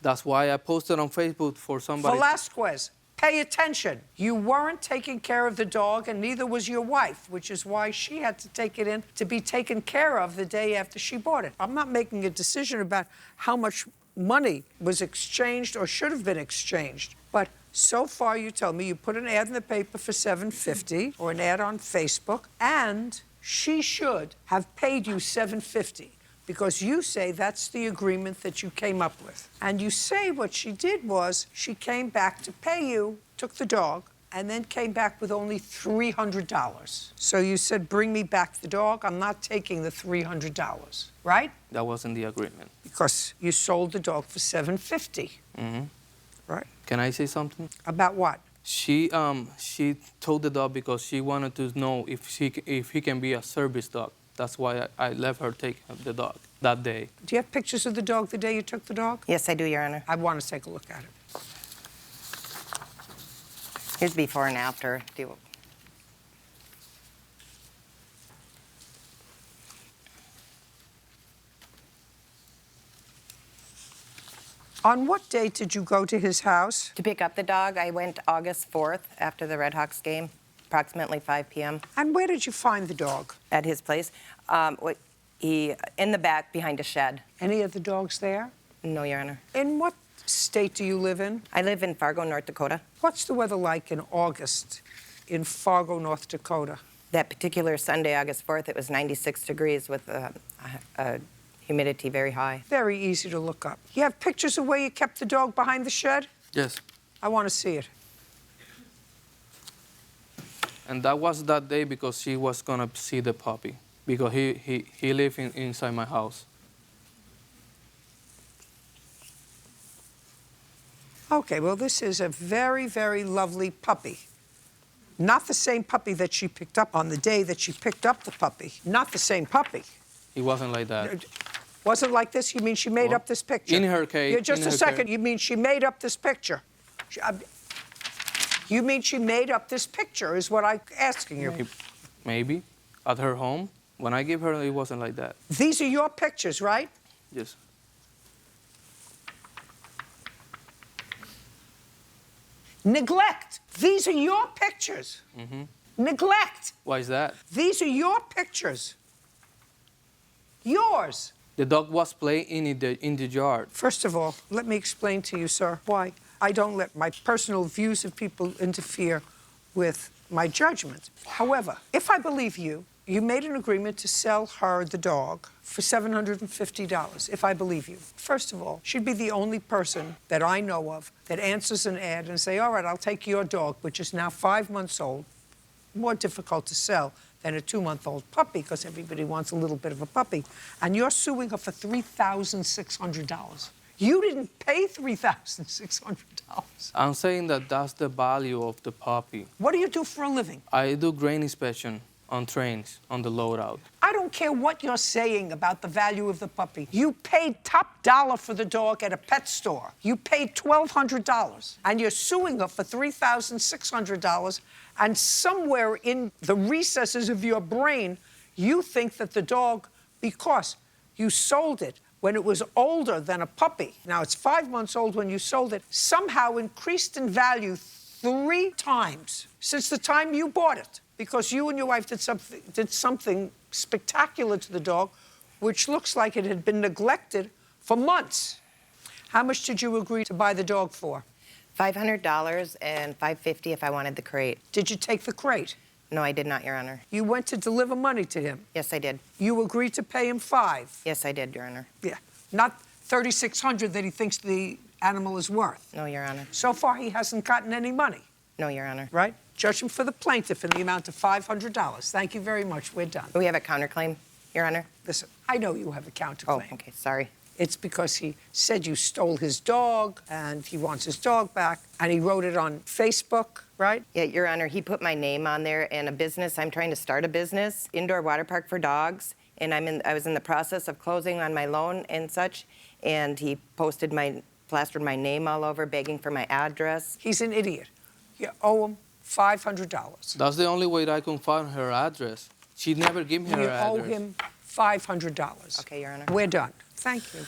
That's why I posted on Facebook for somebody. Velasquez, pay attention. You weren't taking care of the dog, and neither was your wife, which is why she had to take it in to be taken care of the day after she bought it. I'm not making a decision about how much money was exchanged or should have been exchanged, but so far you tell me you put an ad in the paper for $750 or an ad on Facebook, and she should have paid you $750 because you say that's the agreement that you came up with. And you say what she did was she came back to pay you, took the dog, and then came back with only $300. So you said, bring me back the dog. I'm not taking the $300, right? That wasn't the agreement. Because you sold the dog for $750. Mm-hmm. Right. Can I say something? About what? She told the dog because she wanted to know if he can be a service dog. That's why I let her take the dog that day. Do you have pictures of the dog the day you took the dog? Yes, I do, Your Honor. I want to take a look at it. Here's before and after. On what date did you go to his house? To pick up the dog, I went August 4th after the Red Hawks game, approximately 5 p.m. And where did you find the dog? At his place. In the back behind a shed. Any of the dogs there? No, Your Honor. In what state do you live in? I live in Fargo, North Dakota. What's the weather like in August in Fargo, North Dakota? That particular Sunday, August 4th, it was 96 degrees with humidity very high. Very easy to look up. You have pictures of where you kept the dog behind the shed? Yes. I want to see it. And that was that day because she was gonna see the puppy because he lived inside my house. Okay, well, this is a very, very lovely puppy. Not the same puppy that she picked up on the day that she picked up the puppy. Not the same puppy. It wasn't like that. Wasn't like this? You mean she made up this picture? In her case. Yeah, just a second. You mean she made up this picture? You mean she made up this picture is what I'm asking you. Maybe. At her home. When I gave her, it wasn't like that. These are your pictures, right? Yes. Neglect. These are your pictures. Mm-hmm. Neglect. Why is that? These are your pictures. Yours. The dog was playing in the yard. First of all, let me explain to you, sir, why I don't let my personal views of people interfere with my judgment. However, if I believe you, you made an agreement to sell her the dog for $750, if I believe you. First of all, she'd be the only person that I know of that answers an ad and say, all right, I'll take your dog, which is now 5 months old, more difficult to sell than a 2-month-old puppy because everybody wants a little bit of a puppy. And you're suing her for $3,600. You didn't pay $3,600. I'm saying that that's the value of the puppy. What do you do for a living? I do grain inspection on trains, on the loadout. I don't care what you're saying about the value of the puppy. You paid top dollar for the dog at a pet store. You paid $1,200, and you're suing her for $3,600, and somewhere in the recesses of your brain, you think that the dog, because you sold it when it was older than a puppy, now it's 5 months old when you sold it, somehow increased in value 3 times since the time you bought it, because you and your wife did something spectacular to the dog, which looks like it had been neglected for months. How much did you agree to buy the dog for? $500 and $550 if I wanted the crate. Did you take the crate? No, I did not, Your Honor. You went to deliver money to him? Yes, I did. You agreed to pay him $5? Yes, I did, Your Honor. Yeah, not $3,600 that he thinks the animal is worth. No, Your Honor. So far, he hasn't gotten any money. No, Your Honor. Right? Judgment for the plaintiff in the amount of $500. Thank you very much. We're done. We have a counterclaim, Your Honor. Listen, I know you have a counterclaim. Oh, okay, sorry. It's because he said you stole his dog, and he wants his dog back, and he wrote it on Facebook, right? Yeah, Your Honor, he put my name on there and a business. I'm trying to start a business, indoor water park for dogs, and I was in the process of closing on my loan and such, and he plastered my name all over, begging for my address. He's an idiot. You owe him $500. That's the only way that I can find her address. She never gave me her address. You owe him $500. Okay, Your Honor. We're done. Thank you.